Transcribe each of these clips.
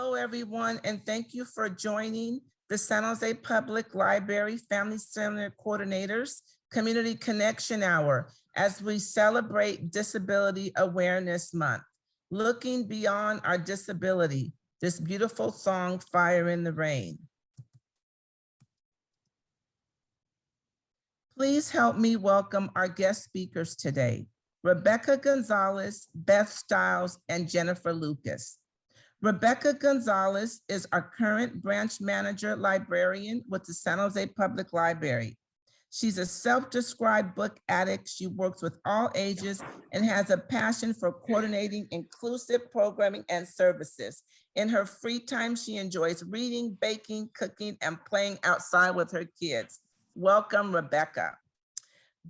Hello, everyone, and thank you for joining the San Jose Public Library Family Center Coordinators Community Connection Hour as we celebrate Disability Awareness Month. Looking beyond our disability, this beautiful song, Fire in the Rain. Please help me welcome our guest speakers today, Rebekah Gonzalez, Beth Stiles, and Jennifer Lucas. Rebekah Gonzalez is our current branch manager librarian with the San Jose Public Library. She's a self-described book addict. She works with all ages and has a passion for coordinating inclusive programming and services. In her free time, she enjoys reading, baking, cooking, and playing outside with her kids. Welcome, Rebekah.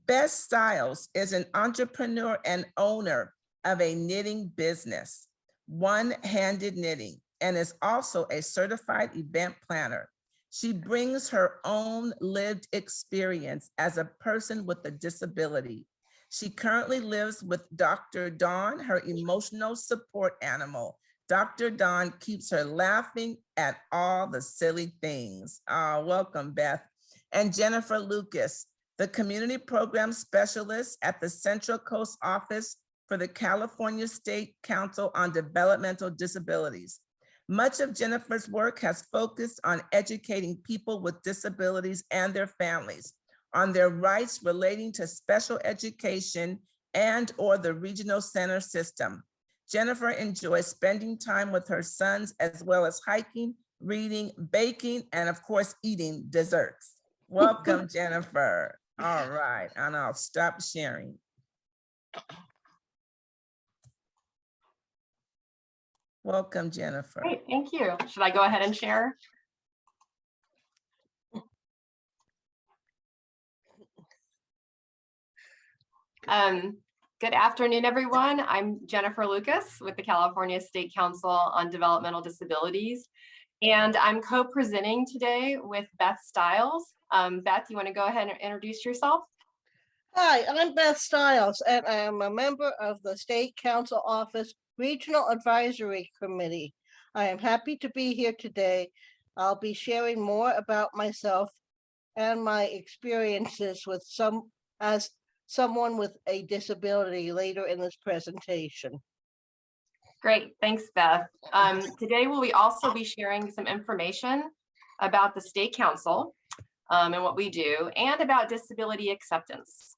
Beth Stiles is an entrepreneur and owner of a knitting business, One-Handed Knitting, and is also a certified event planner. She brings her own lived experience as a person with a disability. She currently lives with Dr. Dawn, her emotional support animal. Dr. Dawn keeps her laughing at all the silly things. Welcome, Beth. And Jennifer Lucas, the community program specialist at the Central Coast Office for the California State Council on Developmental Disabilities. Much of Jennifer's work has focused on educating people with disabilities and their families on their rights relating to special education and/or the regional center system. Jennifer enjoys spending time with her sons, as well as hiking, reading, baking, and of course, eating desserts. Welcome, Jennifer. All right, and I'll stop sharing. Welcome, Jennifer. Great, thank you. Should I go ahead and share? Good afternoon, everyone. I'm Jennifer Lucas with the California State Council on Developmental Disabilities, and I'm co-presenting today with Beth Stiles. Beth, you want to go ahead and introduce yourself? Hi, I'm Beth Stiles, and I am a member of the State Council Office Regional Advisory Committee. I am happy to be here today. I'll be sharing more about myself and my experiences with someone with a disability later in this presentation. Great, thanks, Beth. Today we'll also be sharing some information about the State Council and what we do, and about disability acceptance.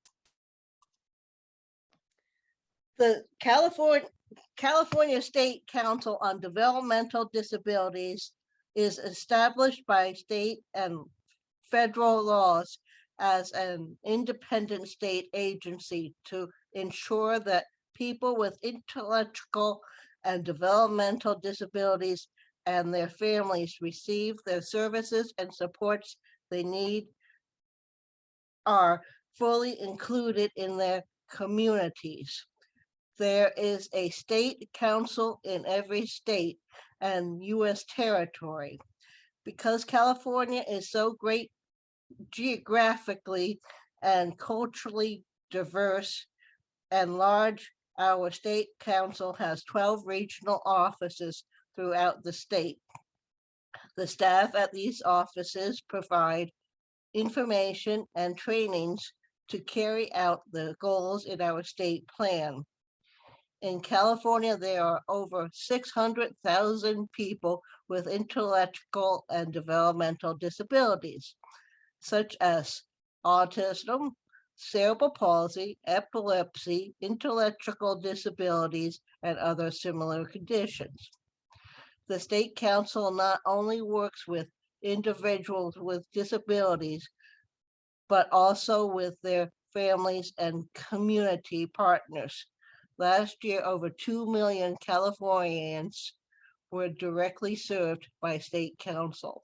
The California State Council on Developmental Disabilities is established by state and federal laws as an independent state agency to ensure that people with intellectual and developmental disabilities and their families receive their services and supports they need are fully included in their communities. There is a state council in every state and U.S. territory. Because California is so great geographically and culturally diverse and large, our state council has 12 regional offices throughout the state. The staff at these offices provide information and trainings to carry out the goals in our state plan. In California, there are over 600,000 people with intellectual and developmental disabilities, such as autism, cerebral palsy, epilepsy, intellectual disabilities, and other similar conditions. The State Council not only works with individuals with disabilities, but also with their families and community partners. Last year, over 2 million Californians were directly served by State Council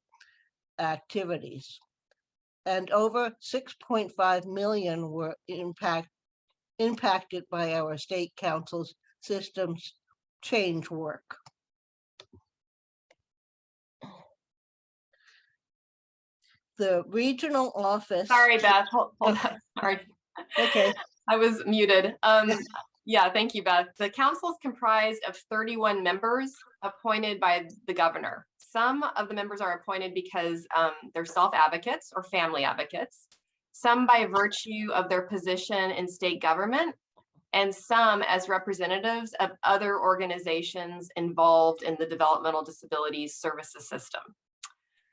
activities, and over 6.5 million were impacted by our State Council's systems change work. The regional office. Sorry, Beth, hold on, sorry. Okay. I was muted. Yeah, thank you, Beth. The council is comprised of 31 members appointed by the governor. Some of the members are appointed because they're self-advocates or family advocates, some by virtue of their position in state government, and some as representatives of other organizations involved in the developmental disabilities services system.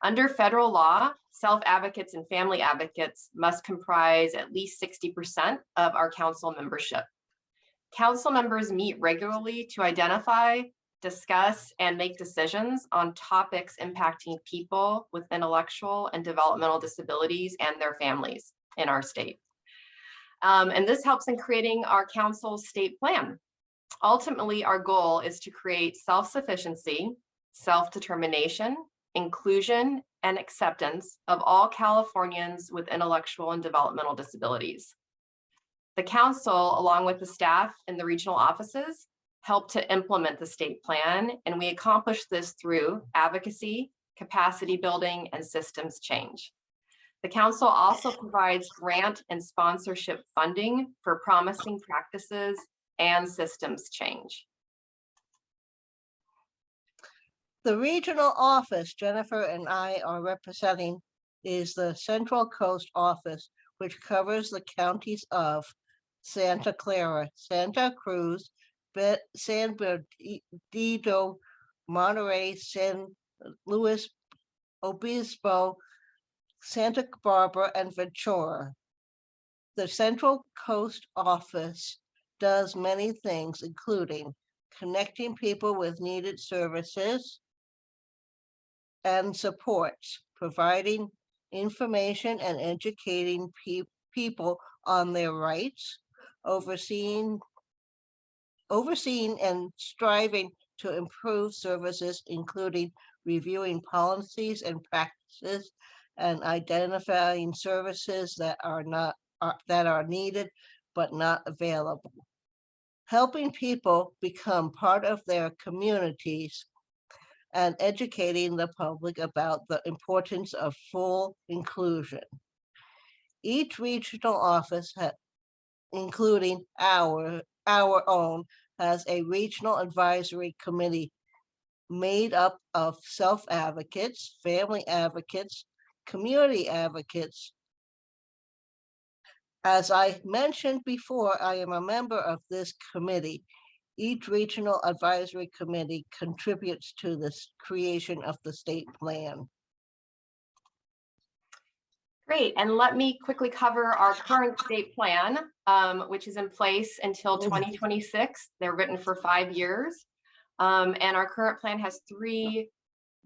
Under federal law, self-advocates and family advocates must comprise at least 60% of our council membership. Council members meet regularly to identify, discuss, and make decisions on topics impacting people with intellectual and developmental disabilities and their families in our state. And this helps in creating our council's state plan. Ultimately, our goal is to create self-sufficiency, self-determination, inclusion, and acceptance of all Californians with intellectual and developmental disabilities. The council, along with the staff in the regional offices, help to implement the state plan, and we accomplish this through advocacy, capacity building, and systems change. The council also provides grant and sponsorship funding for promising practices and systems change. The regional office Jennifer and I are representing is the Central Coast office, which covers the counties of Santa Clara, Santa Cruz, San Bernardino, Monterey, San Luis Obispo, Santa Barbara, and Ventura. The Central Coast office does many things, including connecting people with needed services and supports, providing information and educating people on their rights, overseeing and striving to improve services, including reviewing policies and practices and identifying services that are needed but not available, helping people become part of their communities, and educating the public about the importance of full inclusion. Each regional office, including our own, has a regional advisory committee made up of self-advocates, family advocates, community advocates. As I mentioned before, I am a member of this committee. Each regional advisory committee contributes to the creation of the state plan. Great, and let me quickly cover our current state plan, which is in place until 2026. They're written for 5 years. And our current plan has 3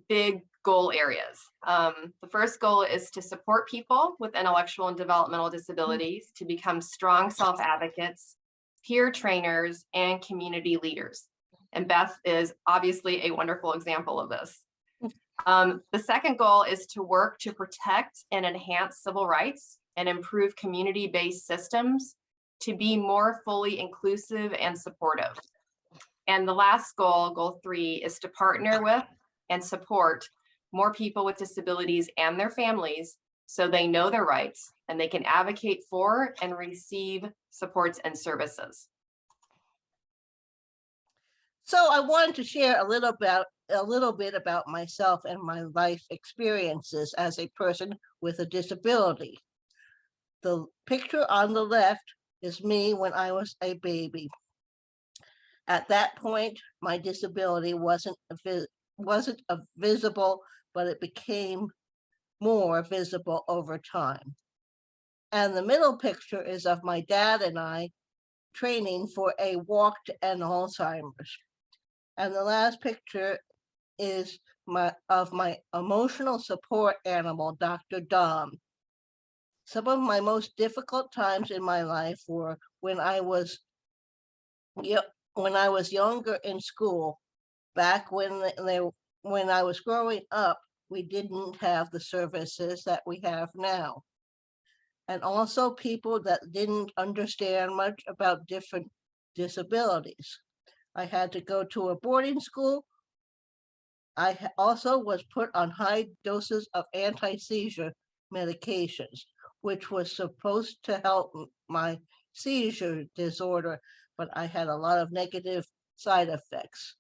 big goal areas. The first goal is to support people with intellectual and developmental disabilities to become strong self-advocates, peer trainers, and community leaders. And Beth is obviously a wonderful example of this. The second goal is to work to protect and enhance civil rights and improve community-based systems to be more fully inclusive and supportive. And the last goal, goal 3, is to partner with and support more people with disabilities and their families so they know their rights and they can advocate for and receive supports and services. So I wanted to share a little bit about myself and my life experiences as a person with a disability. The picture on the left is me when I was a baby. At that point, my disability wasn't visible, but it became more visible over time. And the middle picture is of my dad and I training for a walk to end Alzheimer's. And the last picture is of my emotional support animal, Dr. Dom. Some of my most difficult times in my life were when I was younger in school. Back when I was growing up, we didn't have the services that we have now. And also people that didn't understand much about different disabilities. I had to go to a boarding school. I also was put on high doses of anti-seizure medications, which was supposed to help my seizure disorder, but I had a lot of negative side effects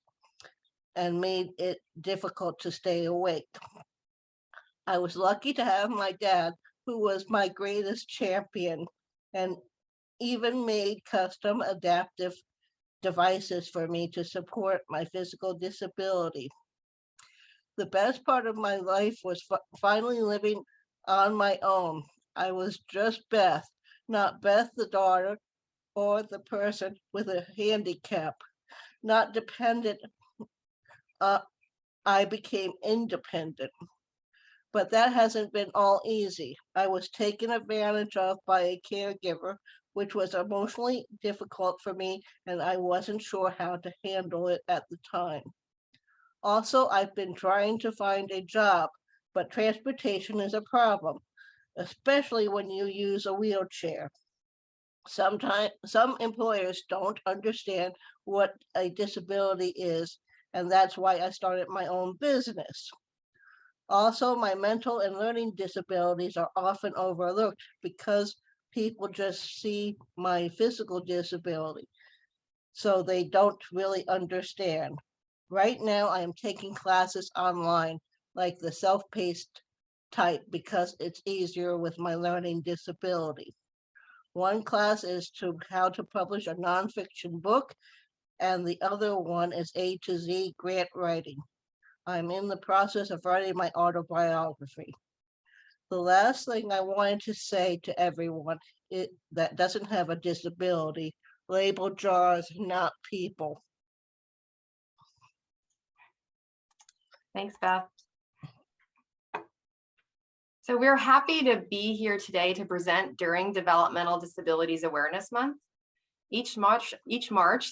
and made it difficult to stay awake. I was lucky to have my dad, who was my greatest champion, and even made custom adaptive devices for me to support my physical disability. The best part of my life was finally living on my own. I was just Beth, not Beth the daughter or the person with a handicap, not dependent. I became independent. But that hasn't been all easy. I was taken advantage of by a caregiver, which was emotionally difficult for me, and I wasn't sure how to handle it at the time. Also, I've been trying to find a job, but transportation is a problem, especially when you use a wheelchair. Sometimes some employers don't understand what a disability is, and that's why I started my own business. Also, my mental and learning disabilities are often overlooked because people just see my physical disability, so they don't really understand. Right now, I am taking classes online, like the self-paced type, because it's easier with my learning disability. One class is to how to publish a nonfiction book, and the other one is A to Z grant writing. I'm in the process of writing my autobiography. The last thing I wanted to say to everyone that doesn't have a disability, label jars, not people. Thanks, Beth. So we're happy to be here today to present during Developmental Disabilities Awareness Month. Each March,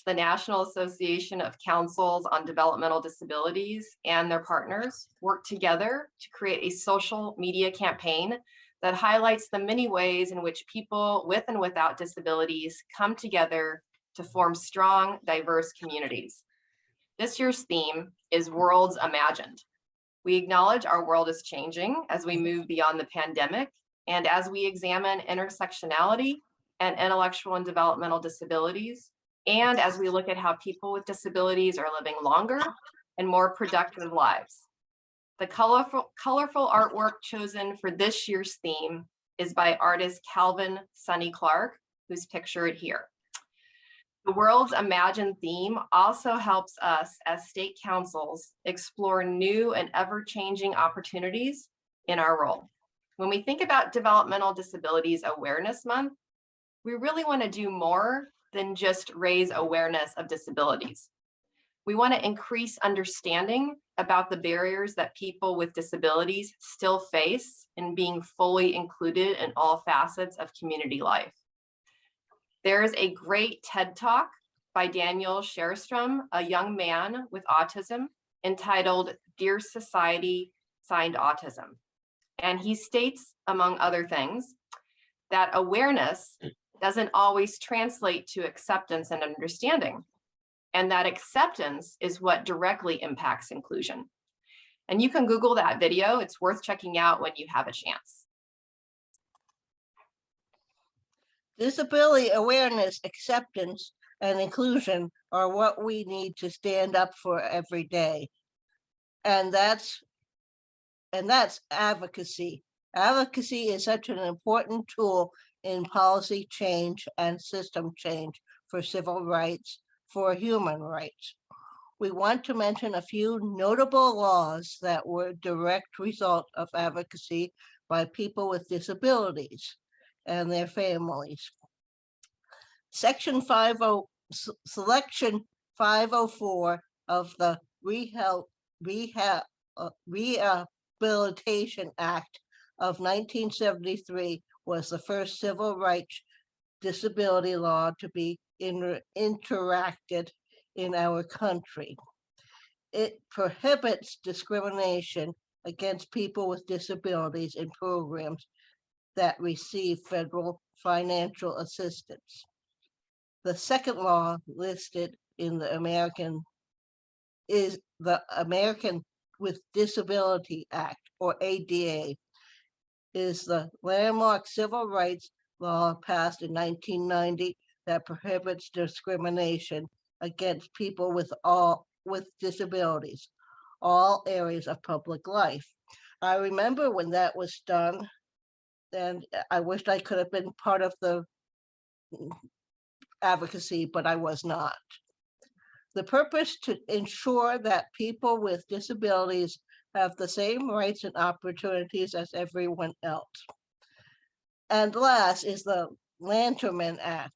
the National Association of Councils on Developmental Disabilities and their partners work together to create a social media campaign that highlights the many ways in which people with and without disabilities come together to form strong, diverse communities. This year's theme is Worlds Imagined. We acknowledge our world is changing as we move beyond the pandemic and as we examine intersectionality and intellectual and developmental disabilities, and as we look at how people with disabilities are living longer and more productive lives. The colorful artwork chosen for this year's theme is by artist Calvin Sonny Clark, who's pictured here. The World's Imagined theme also helps us as state councils explore new and ever-changing opportunities in our role. When we think about Developmental Disabilities Awareness Month, we really want to do more than just raise awareness of disabilities. We want to increase understanding about the barriers that people with disabilities still face in being fully included in all facets of community life. There is a great TED Talk by Daniel Sherstrom, a young man with autism, entitled Dear Society, Signed Autism. And he states, among other things, that awareness doesn't always translate to acceptance and understanding, and that acceptance is what directly impacts inclusion. And you can Google that video. It's worth checking out when you have a chance. Disability awareness, acceptance, and inclusion are what we need to stand up for every day. And that's advocacy. Advocacy is such an important tool in policy change and system change for civil rights, for human rights. We want to mention a few notable laws that were a direct result of advocacy by people with disabilities and their families. Selection 504 of the Rehabilitation Act of 1973 was the first civil rights disability law to be enacted in our country. It prohibits discrimination against people with disabilities in programs that receive federal financial assistance. The second law listed in the American with Disability Act, or ADA, is the landmark civil rights law passed in 1990 that prohibits discrimination against people with disabilities, all areas of public life. I remember when that was done, and I wished I could have been part of the advocacy, but I was not. The purpose to ensure that people with disabilities have the same rights and opportunities as everyone else. And last is the Lanterman Act,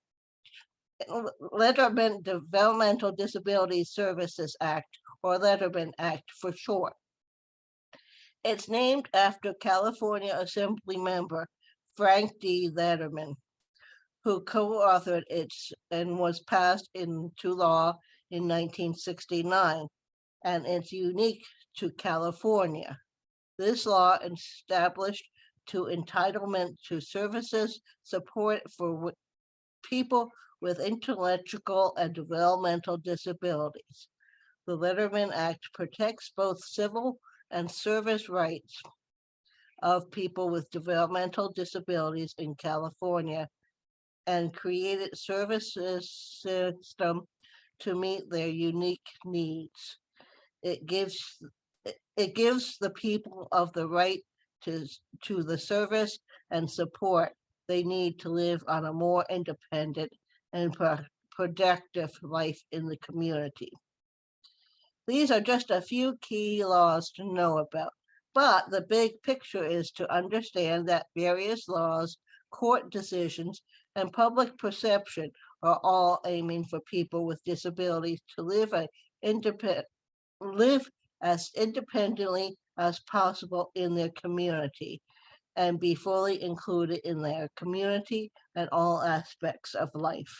Letterman Developmental Disabilities Services Act, or Letterman Act for short. It's named after California Assembly member Frank D. Letterman, who co-authored it and was passed into law in 1969, and it's unique to California. This law established entitlement to services support for people with intellectual and developmental disabilities. The Letterman Act protects both civil and service rights of people with developmental disabilities in California and created services system to meet their unique needs. It gives the people of the right to the service and support they need to live on a more independent and productive life in the community. These are just a few key laws to know about, but the big picture is to understand that various laws, court decisions, and public perception are all aiming for people with disabilities to live as independently as possible in their community and be fully included in their community and all aspects of life.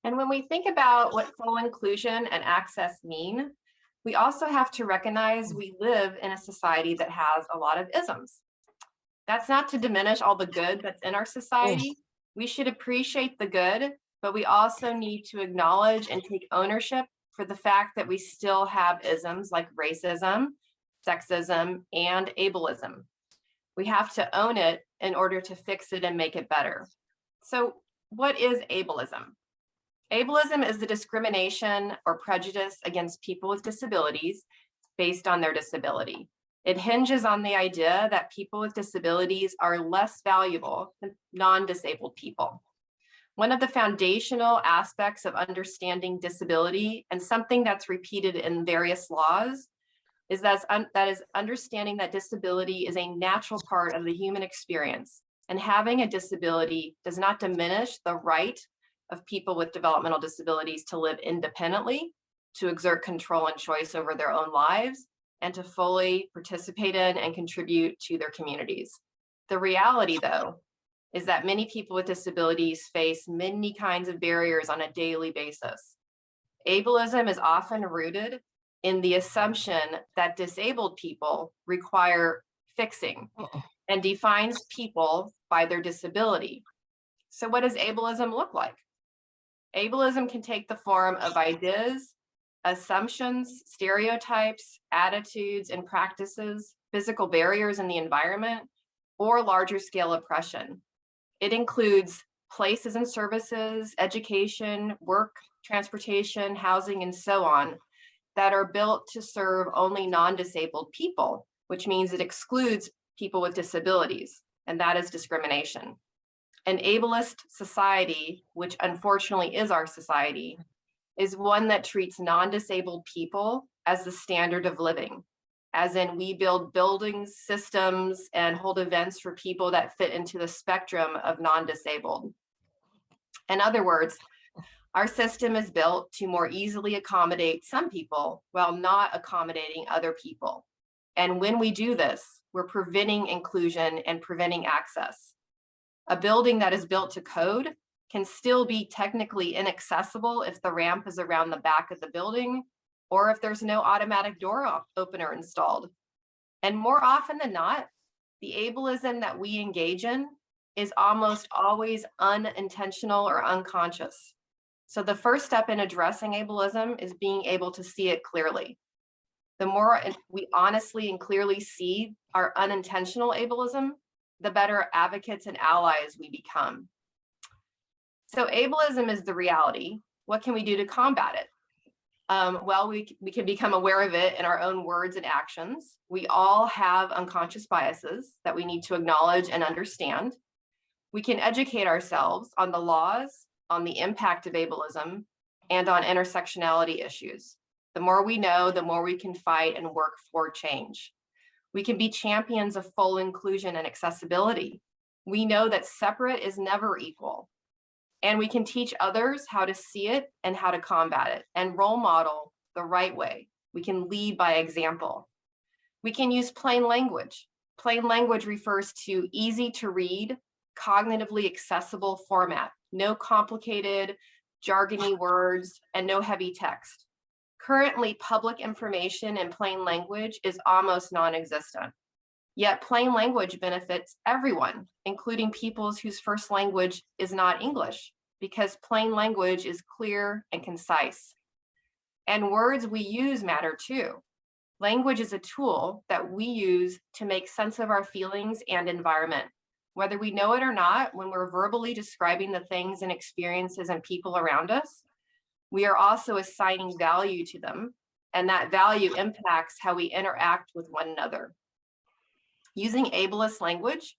And when we think about what full inclusion and access mean, we also have to recognize we live in a society that has a lot of isms. That's not to diminish all the good that's in our society. We should appreciate the good, but we also need to acknowledge and take ownership for the fact that we still have isms like racism, sexism, and ableism. We have to own it in order to fix it and make it better. So what is ableism? Ableism is the discrimination or prejudice against people with disabilities based on their disability. It hinges on the idea that people with disabilities are less valuable than non-disabled people. One of the foundational aspects of understanding disability, and something that's repeated in various laws, is that is understanding that disability is a natural part of the human experience, and having a disability does not diminish the right of people with developmental disabilities to live independently, to exert control and choice over their own lives, and to fully participate in and contribute to their communities. The reality, though, is that many people with disabilities face many kinds of barriers on a daily basis. Ableism is often rooted in the assumption that disabled people require fixing and defines people by their disability. So what does ableism look like? Ableism can take the form of ideas, assumptions, stereotypes, attitudes, and practices, physical barriers in the environment, or larger scale oppression. It includes places and services, education, work, transportation, housing, and so on, that are built to serve only non-disabled people, which means it excludes people with disabilities, and that is discrimination. An ableist society, which unfortunately is our society, is one that treats non-disabled people as the standard of living, as in we build buildings, systems, and hold events for people that fit into the spectrum of non-disabled. In other words, our system is built to more easily accommodate some people while not accommodating other people. And when we do this, we're preventing inclusion and preventing access. A building that is built to code can still be technically inaccessible if the ramp is around the back of the building or if there's no automatic door opener installed. And more often than not, the ableism that we engage in is almost always unintentional or unconscious. So the first step in addressing ableism is being able to see it clearly. The more we honestly and clearly see our unintentional ableism, the better advocates and allies we become. So ableism is the reality. What can we do to combat it? Well, we can become aware of it in our own words and actions. We all have unconscious biases that we need to acknowledge and understand. We can educate ourselves on the laws, on the impact of ableism, and on intersectionality issues. The more we know, the more we can fight and work for change. We can be champions of full inclusion and accessibility. We know that separate is never equal. And we can teach others how to see it and how to combat it and role model the right way. We can lead by example. We can use plain language. Plain language refers to easy to read, cognitively accessible format, no complicated, jargony words, and no heavy text. Currently, public information in plain language is almost non-existent. Yet plain language benefits everyone, including peoples whose first language is not English, because plain language is clear and concise. And words we use matter too. Language is a tool that we use to make sense of our feelings and environment. Whether we know it or not, when we're verbally describing the things and experiences and people around us, we are also assigning value to them, and that value impacts how we interact with one another. Using ableist language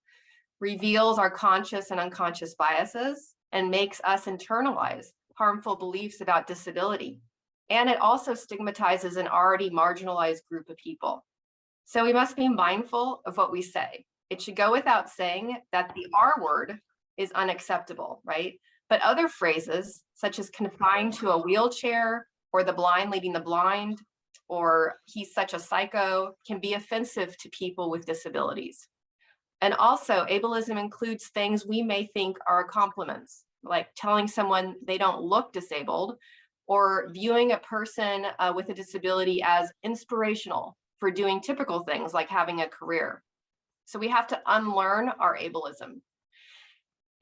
reveals our conscious and unconscious biases and makes us internalize harmful beliefs about disability. And it also stigmatizes an already marginalized group of people. So we must be mindful of what we say. It should go without saying that the R word is unacceptable, right? But other phrases, such as confined to a wheelchair, or the blind leading the blind, or he's such a psycho, can be offensive to people with disabilities. And also, ableism includes things we may think are compliments, like telling someone they don't look disabled, or viewing a person with a disability as inspirational for doing typical things like having a career. So we have to unlearn our ableism.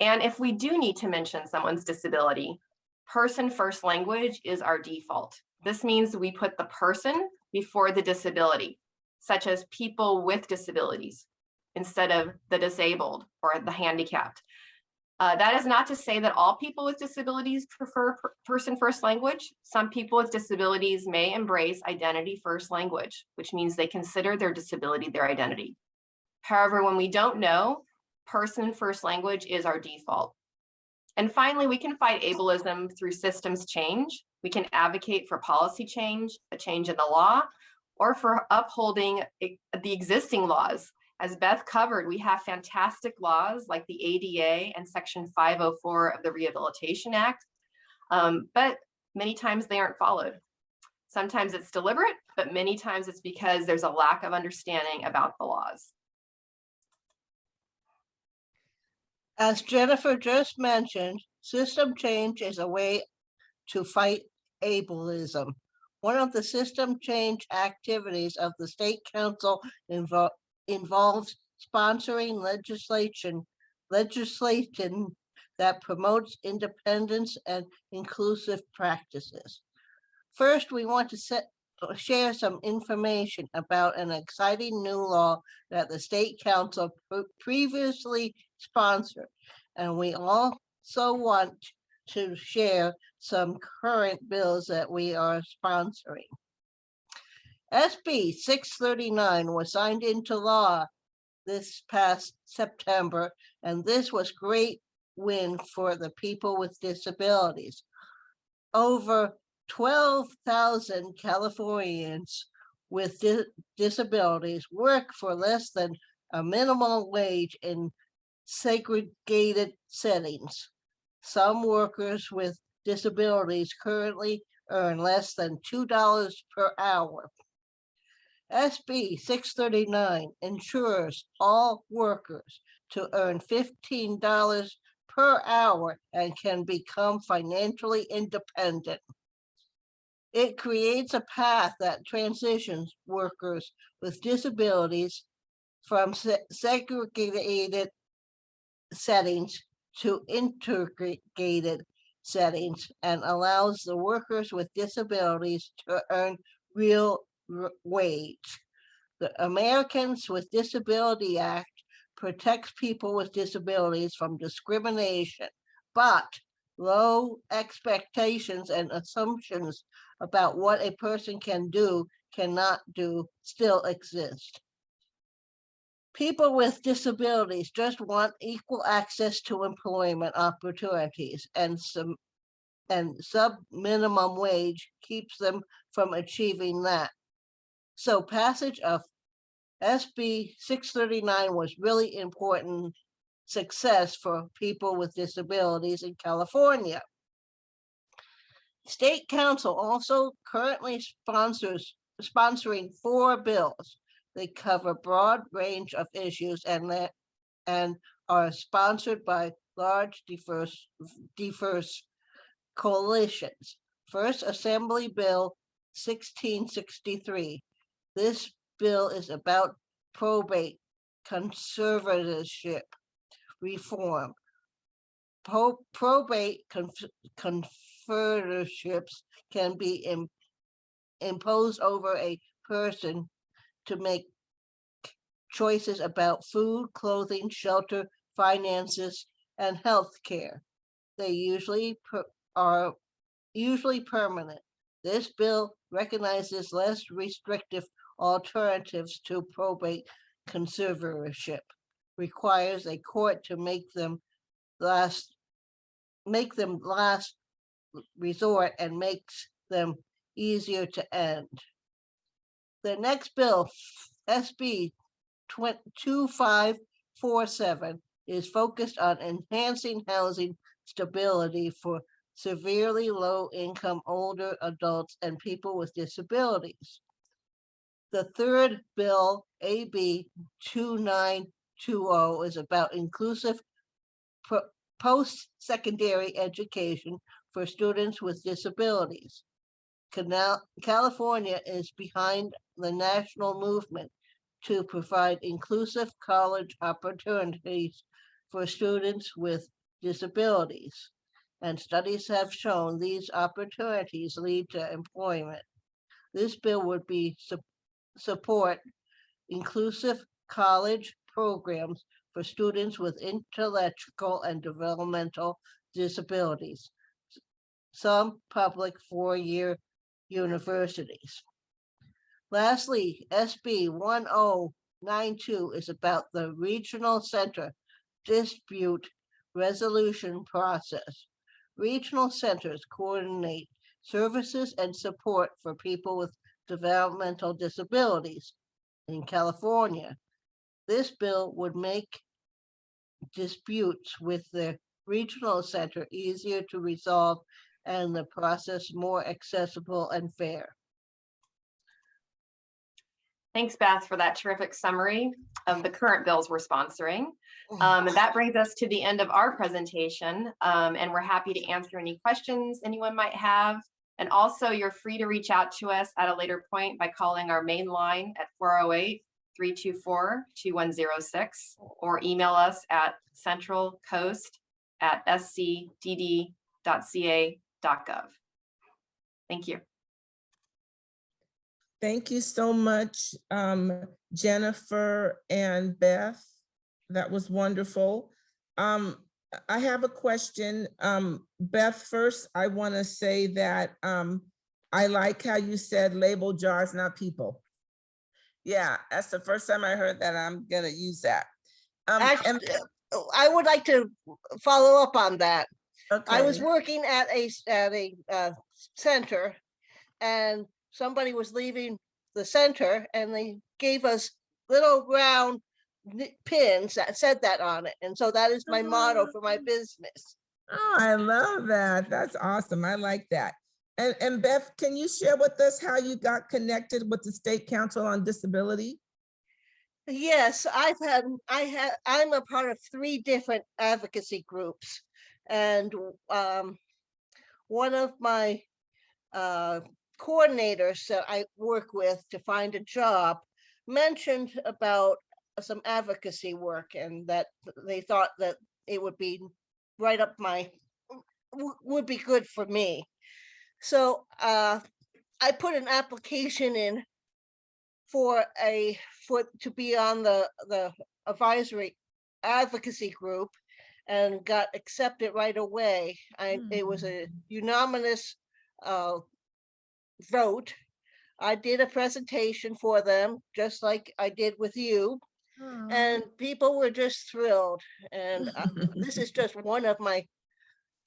And if we do need to mention someone's disability, person first language is our default. This means we put the person before the disability, such as people with disabilities, instead of the disabled or the handicapped. That is not to say that all people with disabilities prefer person first language. Some people with disabilities may embrace identity first language, which means they consider their disability their identity. However, when we don't know, person first language is our default. And finally, we can fight ableism through systems change. We can advocate for policy change, a change in the law, or for upholding the existing laws. As Beth covered, we have fantastic laws like the ADA and Section 504 of the Rehabilitation Act, but many times they aren't followed. Sometimes it's deliberate, but many times it's because there's a lack of understanding about the laws. As Jennifer just mentioned, system change is a way to fight ableism. One of the system change activities of the State Council involves sponsoring legislation that promotes independence and inclusive practices. First, we want to share some information about an exciting new law that the State Council previously sponsored, and we also want to share some current bills that we are sponsoring. SB 639 was signed into law this past September, and this was a great win for the people with disabilities. Over 12,000 Californians with disabilities work for less than a minimum wage in segregated settings. Some workers with disabilities currently earn less than $2 per hour. SB 639 ensures all workers to earn $15 per hour and can become financially independent. It creates a path that transitions workers with disabilities from segregated settings to integrated settings and allows the workers with disabilities to earn real wage. The Americans with Disability Act protects people with disabilities from discrimination, but low expectations and assumptions about what a person can do, cannot do, still exist. People with disabilities just want equal access to employment opportunities, and sub-minimum wage keeps them from achieving that. So passage of SB 639 was really important success for people with disabilities in California. State Council also currently sponsoring 4 bills. They cover a broad range of issues and are sponsored by large diverse coalitions. First, Assembly Bill 1663. This bill is about probate conservatorship reform. Probate conservatorships can be imposed over a person to make choices about food, clothing, shelter, finances, and health care. They are usually permanent. This bill recognizes less restrictive alternatives to probate conservatorship, requires a court to make them last resort, and makes them easier to end. The next bill, SB 2547, is focused on enhancing housing stability for severely low-income older adults and people with disabilities. The third bill, AB 2920, is about inclusive post-secondary education for students with disabilities. California is behind the national movement to provide inclusive college opportunities for students with disabilities, and studies have shown these opportunities lead to employment. This bill would be support inclusive college programs for students with intellectual and developmental disabilities, some public 4-year universities. Lastly, SB 1092 is about the regional center dispute resolution process. Regional centers coordinate services and support for people with developmental disabilities in California. This bill would make disputes with the regional center easier to resolve and the process more accessible and fair. Thanks, Beth, for that terrific summary of the current bills we're sponsoring. And that brings us to the end of our presentation, and we're happy to answer any questions anyone might have. And also, you're free to reach out to us at a later point by calling our main line at 408-324-2106 or email us at centralcoast@scdd.ca.gov. Thank you. Thank you so much, Jennifer and Beth. That was wonderful. I have a question. Beth, first, I want to say that I like how you said label jars, not people. Yeah, that's the first time I heard that. I'm going to use that. Actually, I would like to follow up on that. Okay. I was working at a center, and somebody was leaving the center, and they gave us little round pins that said that on it. And so that is my motto for my business. Oh, I love that. That's awesome. I like that. And Beth, can you share with us how you got connected with the State Council on Disability? Yes, I'm a part of 3 different advocacy groups, and one of my coordinators that I work with to find a job mentioned about some advocacy work, and that they thought that it would be right up would be good for me. So I put an application in to be on the advisory advocacy group and got accepted right away. It was a unanimous vote. I did a presentation for them, just like I did with you, and people were just thrilled. And this is just one of my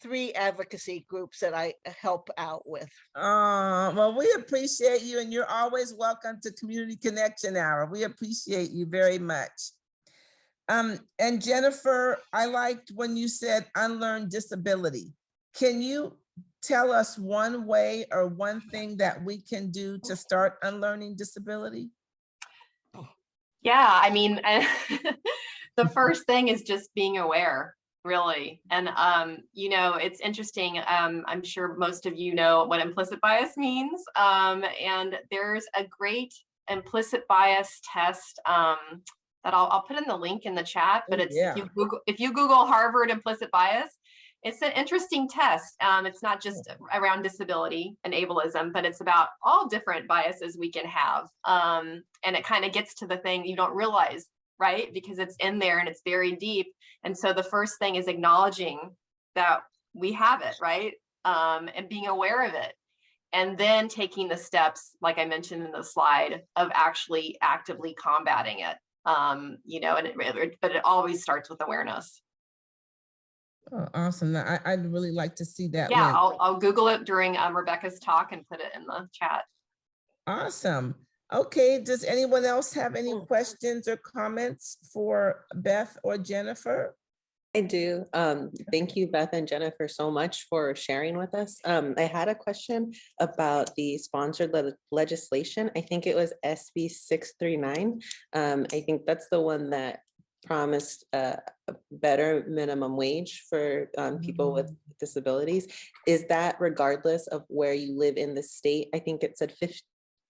3 advocacy groups that I help out with. Well, we appreciate you, and you're always welcome to Community Connection Hour. We appreciate you very much. And Jennifer, I liked when you said unlearn disability. Can you tell us one way or one thing that we can do to start unlearning disability? Yeah, I mean, the first thing is just being aware, really. And, you know, it's interesting. I'm sure most of you know what implicit bias means. And there's a great implicit bias test that I'll put in the link in the chat, but it's, if you Google Harvard implicit bias, it's an interesting test. It's not just around disability and ableism, but it's about all different biases we can have. And it kind of gets to the thing you don't realize, right? Because it's in there and it's very deep. And so the first thing is acknowledging that we have it, right? And being aware of it. And then taking the steps, like I mentioned in the slide, of actually actively combating it. You know, but it always starts with awareness. Oh, awesome. I'd really like to see that. Yeah, link. I'll Google it during Rebekah's talk and put it in the chat. Awesome. Okay, does anyone else have any questions or comments for Beth or Jennifer? I do. Thank you, Beth and Jennifer, so much for sharing with us. I had a question about the sponsored legislation. I think it was SB 639. I think that's the one that promised a better minimum wage for people with disabilities. Is that regardless of where you live in the state? I think it said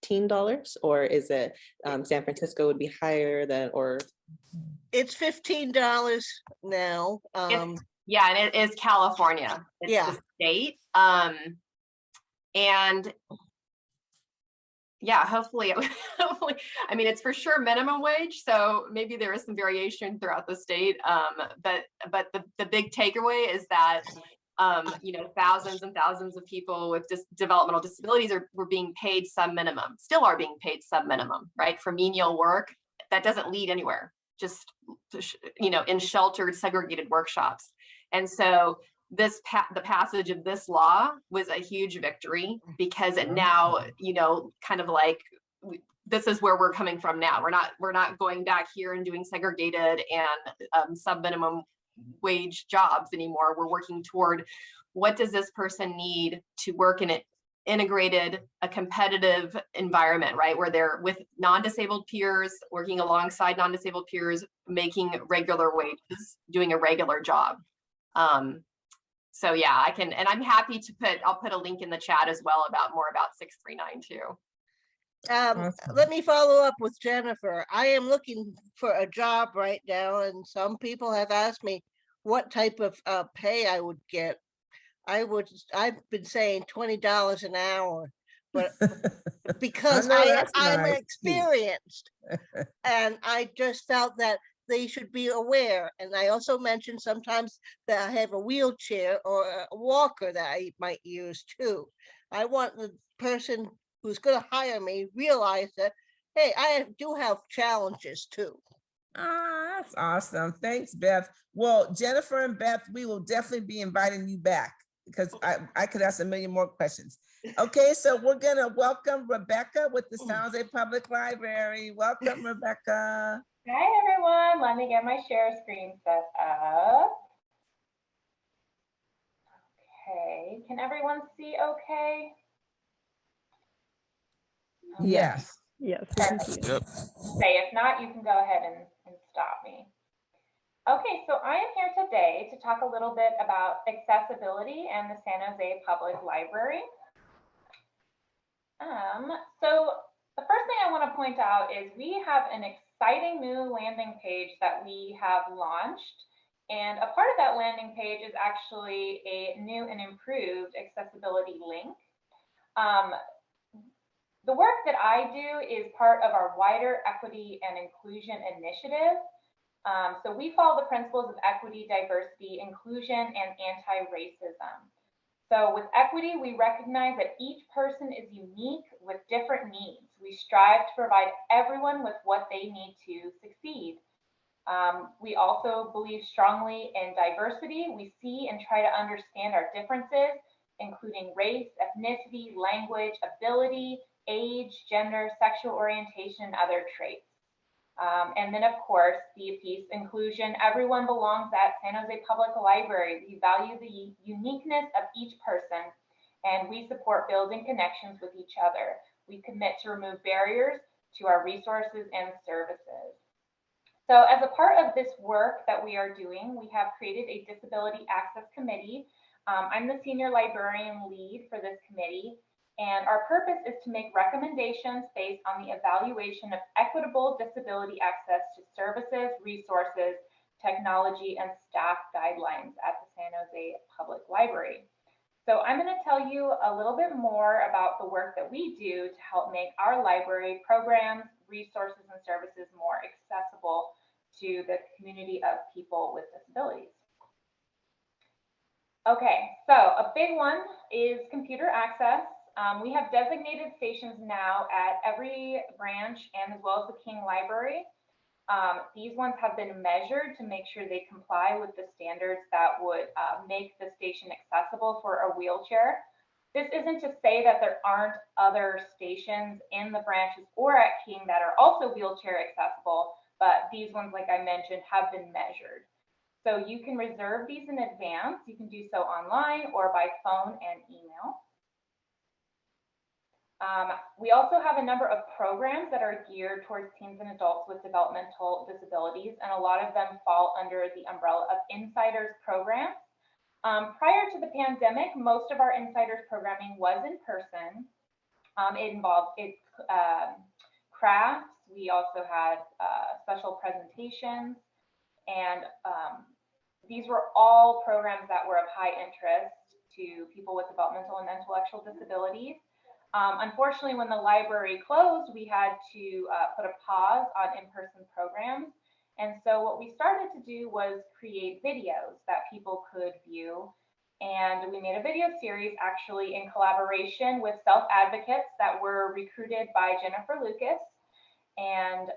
$15, or is it San Francisco would be higher than, or? It's $15 now. Yeah, and it is California. It's the state. And yeah, hopefully, I mean, it's for sure minimum wage. So maybe there is some variation throughout the state. But the big takeaway is that, you know, thousands and thousands of people with developmental disabilities were being paid sub-minimum, still are being paid sub-minimum, right? For menial work that doesn't lead anywhere, just, you know, in sheltered, segregated workshops. And so the passage of this law was a huge victory, because it now, you know, kind of like, this is where we're coming from now. We're not going back here and doing segregated and sub-minimum wage jobs anymore. We're working toward, what does this person need to work in an integrated, a competitive environment, right? Where they're with non-disabled peers, working alongside non-disabled peers, making regular wages, doing a regular job. So yeah, I can, and I'm happy to I'll put a link in the chat as well about more about 639 too. Awesome. Let me follow up with Jennifer. I am looking for a job right now, and some people have asked me what type of pay I would get. I've been saying $20 an hour, but because I'm experienced, and I just felt that they should be aware. And I also mentioned sometimes that I have a wheelchair or a walker that I might use too. I want the person who's going to hire me realize that, hey, I do have challenges too. Ah, that's awesome. Thanks, Beth. Well, Jennifer and Beth, we will definitely be inviting you back, because I could ask a million more questions. Okay, so we're gonna welcome Rebekah with the San Jose Public Library. Welcome, Rebekah. Hi, everyone. Let me get my share screen set up. Okay, can everyone see okay? Yes. Yes. Yep. Okay, if not, you can go ahead and stop me. Okay, so I am here today to talk a little bit about accessibility and the San Jose Public Library. So the first thing I want to point out is we have an exciting new landing page that we have launched. And a part of that landing page is actually a new and improved accessibility link. The work that I do is part of our wider equity and inclusion initiative. So we follow the principles of equity, diversity, inclusion, and anti-racism. So with equity, we recognize that each person is unique with different needs. We strive to provide everyone with what they need to succeed. We also believe strongly in diversity. We see and try to understand our differences, including race, ethnicity, language, ability, age, gender, sexual orientation, and other traits. And then, of course, the piece, inclusion. Everyone belongs at San Jose Public Library. We value the uniqueness of each person, and we support building connections with each other. We commit to remove barriers to our resources and services. So as a part of this work that we are doing, we have created a Disability Access Committee. I'm the Senior Librarian lead for this committee, and our purpose is to make recommendations based on the evaluation of equitable disability access to services, resources, technology, and staff guidelines at the San Jose Public Library. So I'm going to tell you a little bit more about the work that we do to help make our library programs, resources, and services more accessible to the community of people with disabilities. Okay, so a big one is computer access. We have designated stations now at every branch and as well as the King Library. These ones have been measured to make sure they comply with the standards that would make the station accessible for a wheelchair. This isn't to say that there aren't other stations in the branches or at King that are also wheelchair accessible, but these ones, like I mentioned, have been measured. So you can reserve these in advance. You can do so online or by phone and email. We also have a number of programs that are geared towards teens and adults with developmental disabilities, and a lot of them fall under the umbrella of Insiders programs. Prior to the pandemic, most of our Insiders programming was in person. It involved crafts. We also had special presentations, and these were all programs that were of high interest to people with developmental and intellectual disabilities. Unfortunately, when the library closed, we had to put a pause on in-person programs. And so what we started to do was create videos that people could view. And we made a video series actually in collaboration with self-advocates that were recruited by Jennifer Lucas. And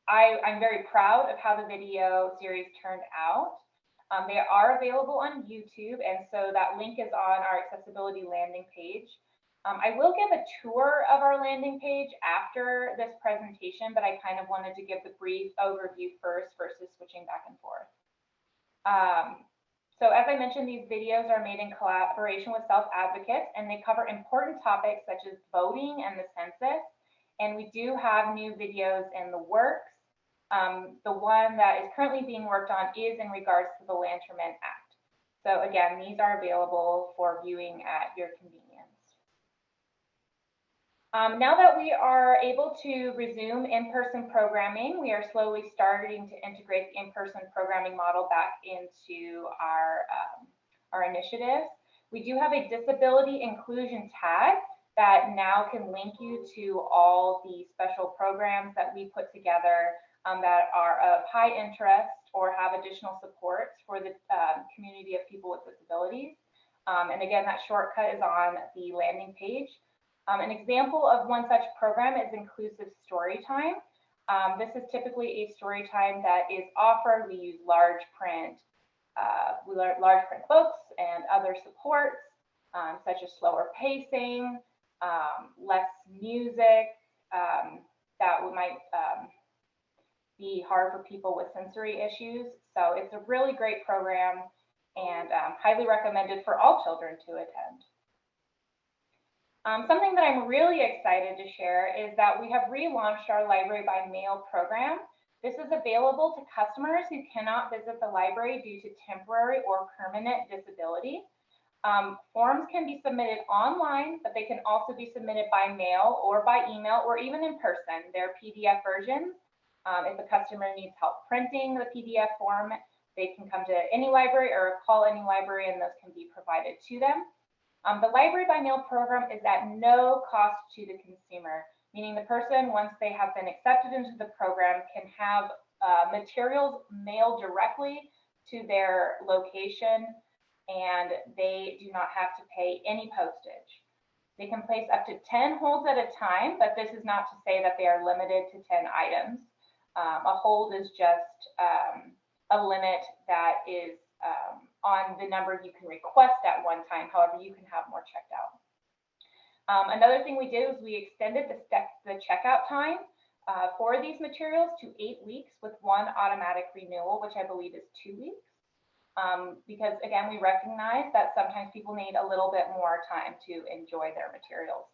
I'm very proud of how the video series turned out. They are available on YouTube, and so that link is on our accessibility landing page. I will give a tour of our landing page after this presentation, but I kind of wanted to give the brief overview first versus switching back and forth. So as I mentioned, these videos are made in collaboration with self-advocates, and they cover important topics such as voting and the census. And we do have new videos in the works. The one that is currently being worked on is in regards to the Lanterman Act. So again, these are available for viewing at your convenience. Now that we are able to resume in-person programming, we are slowly starting to integrate the in-person programming model back into our initiatives. We do have a disability inclusion tag that now can link you to all the special programs that we put together that are of high interest or have additional supports for the community of people with disabilities. And again, that shortcut is on the landing page. An example of one such program is Inclusive Storytime. This is typically a story time that is offered. We use large print books and other supports, such as slower pacing, less music, that might be hard for people with sensory issues. So it's a really great program and highly recommended for all children to attend. Something that I'm really excited to share is that we have relaunched our Library by Mail program. This is available to customers who cannot visit the library due to temporary or permanent disability. Forms can be submitted online, but they can also be submitted by mail or by email or even in person. They're PDF versions. If a customer needs help printing the PDF form, they can come to any library or call any library and those can be provided to them. The Library by Mail program is at no cost to the consumer, meaning the person, once they have been accepted into the program, can have materials mailed directly to their location, and they do not have to pay any postage. They can place up to 10 holds at a time, but this is not to say that they are limited to 10 items. A hold is just a limit that is on the number you can request at one time. However, you can have more checked out. Another thing we did was we extended the checkout time for these materials to 8 weeks with one automatic renewal, which I believe is 2 weeks. Because again, we recognize that sometimes people need a little bit more time to enjoy their materials.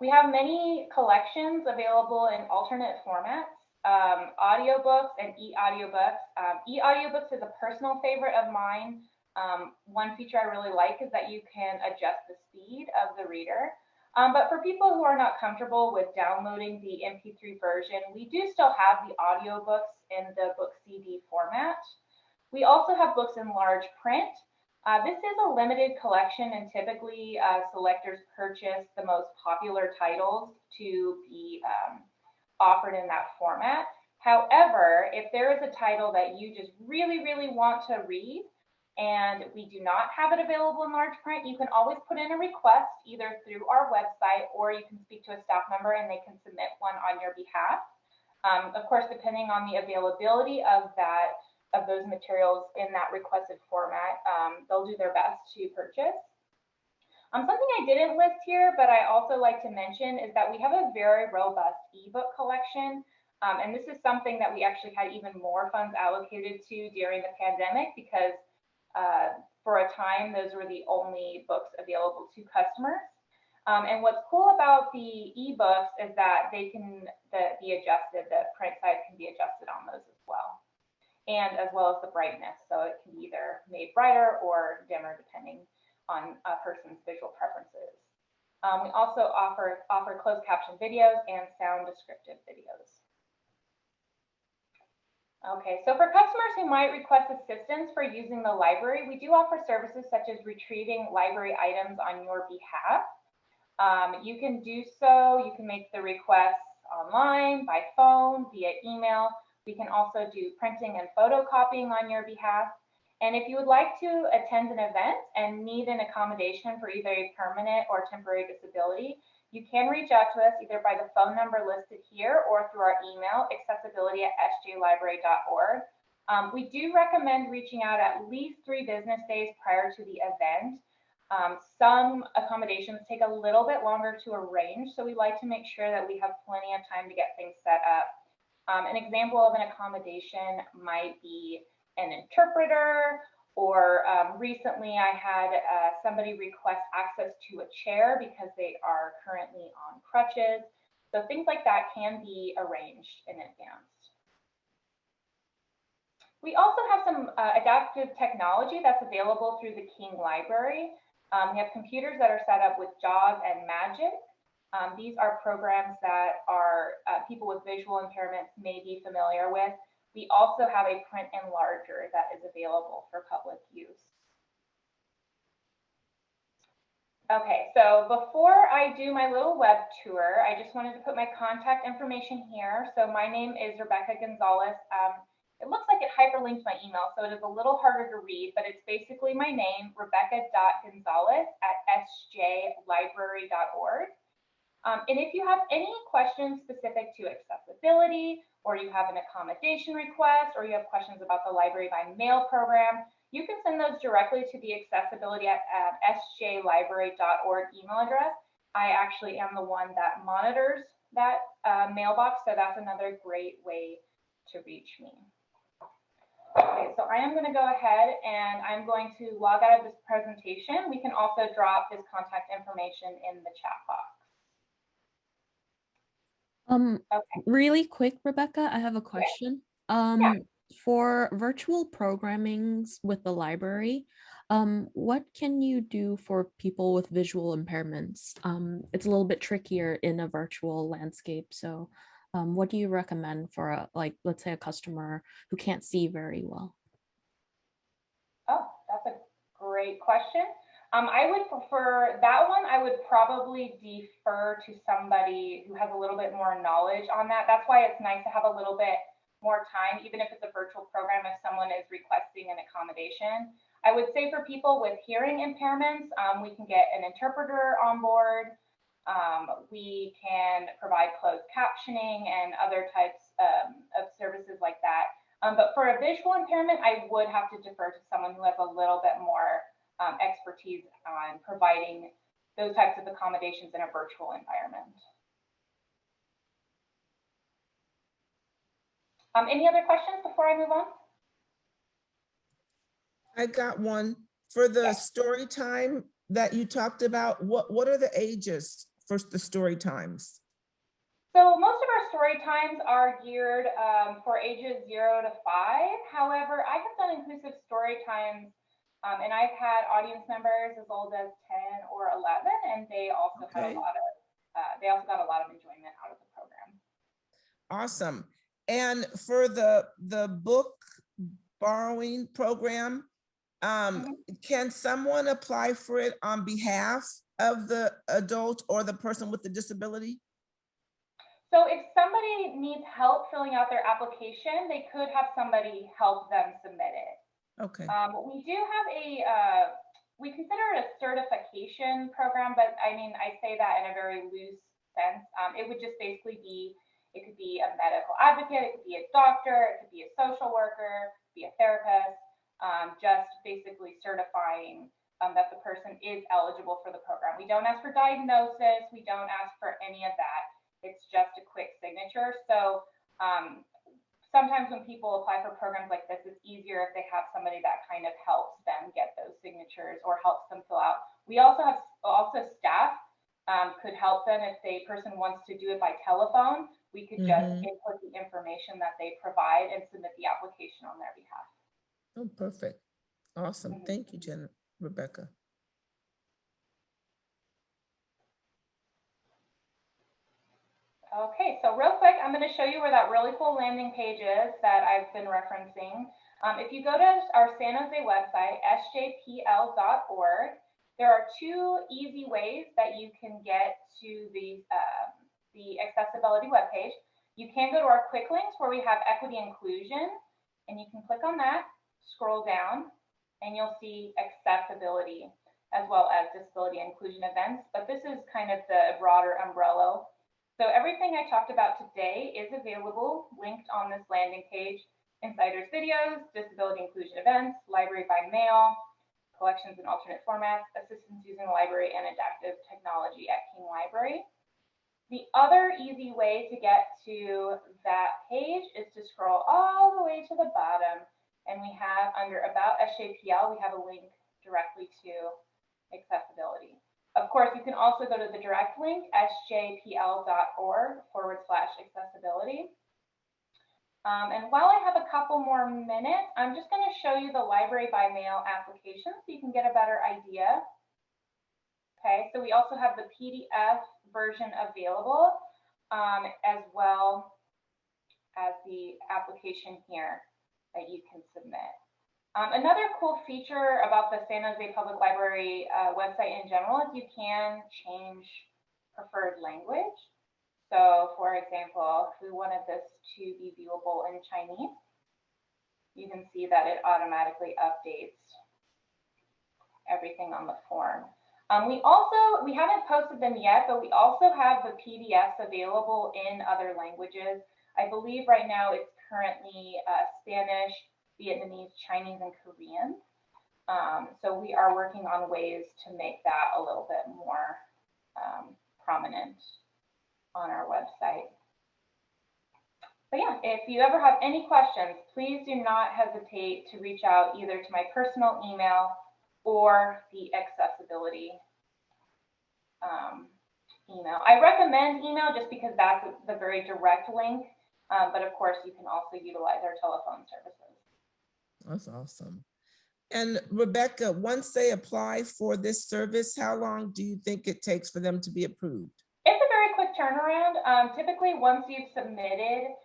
We have many collections available in alternate formats, audiobooks and e-audiobooks. E-audiobooks is a personal favorite of mine. One feature I really like is that you can adjust the speed of the reader. But for people who are not comfortable with downloading the MP3 version, we do still have the audiobooks in the book CD format. We also have books in large print. This is a limited collection, and typically selectors purchase the most popular titles to be offered in that format. However, if there is a title that you just really, really want to read, and we do not have it available in large print, you can always put in a request either through our website, or you can speak to a staff member and they can submit one on your behalf. Of course, depending on the availability of those materials in that requested format, they'll do their best to purchase. Something I didn't list here, but I also like to mention, is that we have a very robust ebook collection. And this is something that we actually had even more funds allocated to during the pandemic, because for a time, those were the only books available to customers. And what's cool about the ebooks is that they can be adjusted, the print size can be adjusted on those as well. And as well as the brightness, so it can be either made brighter or dimmer depending on a person's visual preferences. We also offer closed caption videos and sound descriptive videos. Okay, so for customers who might request assistance for using the library, we do offer services such as retrieving library items on your behalf. You can do so, you can make the requests online, by phone, via email. We can also do printing and photocopying on your behalf. And if you would like to attend an event and need an accommodation for either a permanent or temporary disability, you can reach out to us either by the phone number listed here or through our email, accessibility@sjlibrary.org. We do recommend reaching out at least 3 business days prior to the event. Some accommodations take a little bit longer to arrange, so we like to make sure that we have plenty of time to get things set up. An example of an accommodation might be an interpreter, or recently I had somebody request access to a chair because they are currently on crutches. So things like that can be arranged in advance. We also have some adaptive technology that's available through the King Library. We have computers that are set up with JAWS and Magic. These are programs that people with visual impairments may be familiar with. We also have a print enlarger that is available for public use. Okay, so before I do my little web tour, I just wanted to put my contact information here. So my name is Rebekah Gonzalez. It looks like it hyperlinks my email, so it is a little harder to read, but it's basically my name, rebekah.gonzalez@sjlibrary.org. And if you have any questions specific to accessibility, or you have an accommodation request, or you have questions about the Library by Mail program, you can send those directly to the accessibility@sjlibrary.org email address. I actually am the one that monitors that mailbox, so that's another great way to reach me. Okay, so I am going to go ahead and I'm going to log out of this presentation. We can also drop this contact information in the chat box. Okay. Really quick, Rebekah, I have a question. For virtual programmings with the library, what can you do for people with visual impairments? It's a little bit trickier in a virtual landscape. So what do you recommend for let's say a customer who can't see very well? Oh, that's a great question. I would prefer that one. I would probably defer to somebody who has a little bit more knowledge on that. That's why it's nice to have a little bit more time, even if it's a virtual program, if someone is requesting an accommodation. I would say for people with hearing impairments, we can get an interpreter on board. We can provide closed captioning and other types of services like that. But for a visual impairment, I would have to defer to someone who has a little bit more expertise on providing those types of accommodations in a virtual environment. Any other questions before I move on? I got one. For the story time that you talked about, what are the ages for the story times? So most of our story times are geared for ages 0 to 5. However, I have done inclusive story times and I've had audience members as old as 10 or 11, and they also had a lot of, they also got a lot of enjoyment out of the program. Awesome. And for the book borrowing program, can someone apply for it on behalf of the adult or the person with the disability? So if somebody needs help filling out their application, they could have somebody help them submit it. Okay. We do have we consider it a certification program, but I mean, I say that in a very loose sense. It would just basically be, it could be a medical advocate, it could be a doctor, it could be a social worker, it could be a therapist, just basically certifying that the person is eligible for the program. We don't ask for diagnosis, we don't ask for any of that. It's just a quick signature. So sometimes when people apply for programs like this, it's easier if they have somebody that kind of helps them get those signatures or helps them fill out. We also have staff could help them if a person wants to do it by telephone. We could just input the information that they provide and submit the application on their behalf. Oh, perfect. Awesome. Thank you, Rebekah. Okay, so real quick, I'm going to show you where that really cool landing page is that I've been referencing. If you go to our San Jose website, sjpl.org, there are 2 easy ways that you can get to the accessibility webpage. You can go to our quick links where we have equity inclusion, and you can click on that, scroll down, and you'll see accessibility as well as disability inclusion events. But this is kind of the broader umbrella. So everything I talked about today is available linked on this landing page. Insiders videos, disability inclusion events, library by mail, collections in alternate formats, assistance using the library, and adaptive technology at King Library. The other easy way to get to that page is to scroll all the way to the bottom. And we have under About SJPL, we have a link directly to accessibility. Of course, you can also go to the direct link, sjpl.org/accessibility. And while I have a couple more minutes, I'm just going to show you the library by mail application so you can get a better idea. Okay, so we also have the PDF version available, as well as the application here that you can submit. Another cool feature about the San Jose Public Library website in general is you can change preferred language. So for example, if we wanted this to be viewable in Chinese, you can see that it automatically updates everything on the form. We haven't posted them yet, but we also have the PDFs available in other languages. I believe right now it's currently Spanish, Vietnamese, Chinese, and Korean. So we are working on ways to make that a little bit more prominent on our website. But yeah, if you ever have any questions, please do not hesitate to reach out either to my personal email or the accessibility email. I recommend email just because that's the very direct link, but of course you can also utilize our telephone services. That's awesome. And Rebekah, once they apply for this service, how long do you think it takes for them to be approved? It's a very quick turnaround. Typically, once you've submitted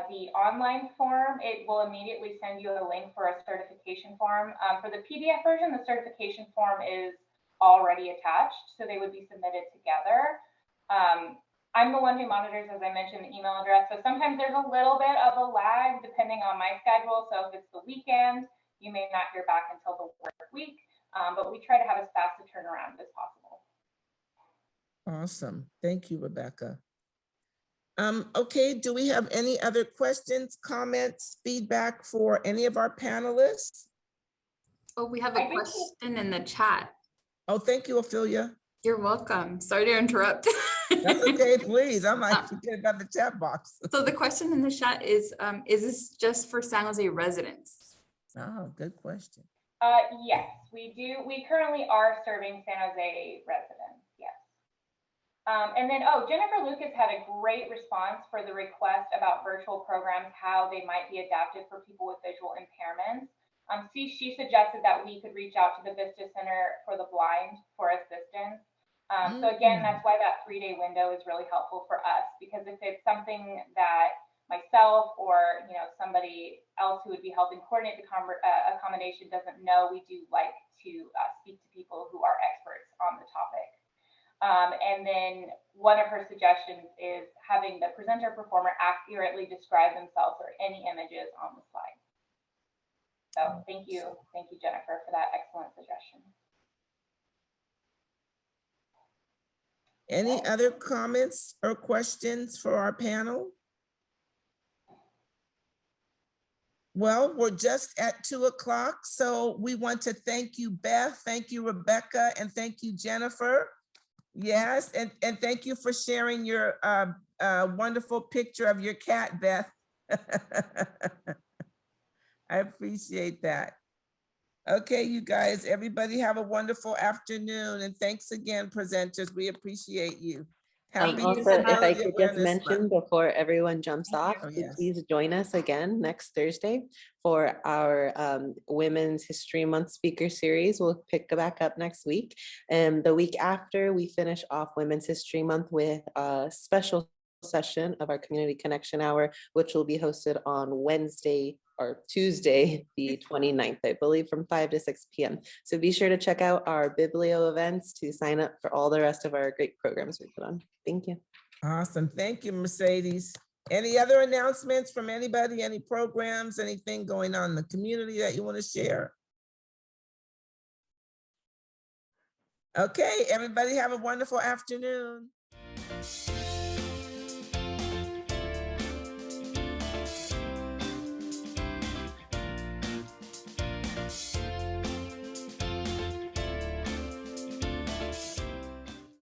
the online form, it will immediately send you a link for a certification form. For the PDF version, the certification form is already attached, so they would be submitted together. I'm the one who monitors, as I mentioned, the email address. So sometimes there's a little bit of a lag depending on my schedule. So if it's the weekend, you may not hear back until the work week, but we try to have as fast a turnaround as possible. Awesome. Thank you, Rebekah. Okay, do we have any other questions, comments, feedback for any of our panelists? Oh, we have a question in the chat. Oh, thank you, Ophelia. You're welcome. Sorry to interrupt. That's okay, please. I might forget about the chat box. So the question in the chat is this just for San Jose residents? Oh, good question. Yes, we do. We currently are serving San Jose residents, yes. And then, Jennifer Lucas had a great response for the request about virtual programs, how they might be adapted for people with visual impairments. She suggested that we could reach out to the Vista Center for the Blind for assistance. So again, that's why that 3-day window is really helpful for us, because if it's something that myself or somebody else who would be helping coordinate the accommodation doesn't know, we do like to speak to people who are experts on the topic. And then one of her suggestions is having the presenter performer accurately describe themselves or any images on the slide. So thank you, Jennifer, for that excellent suggestion. Any other comments or questions for our panel? Well, we're just at 2 o'clock, so we want to thank you, Beth, thank you, Rebekah, and thank you, Jennifer. Yes, and thank you for sharing your wonderful picture of your cat, Beth. I appreciate that. Okay, you guys, everybody have a wonderful afternoon, and thanks again, presenters. We appreciate you. Thank Happy you. Also, if I Disability could just Awareness mention Month. before everyone jumps off, Oh, to yes. please join us again next Thursday for our Women's History Month speaker series. We'll pick back up next week. And the week after, we finish off Women's History Month with a special session of our Community Connection Hour, which will be hosted on Wednesday or Tuesday, the 29th, I believe, from 5 to 6 p.m. So be sure to check out our Biblio events to sign up for all the rest of our great programs we put on. Thank you. Awesome. Thank you, Mercedes. Any other announcements from anybody, any programs, anything going on in the community that you want to share? Okay, everybody have a wonderful afternoon.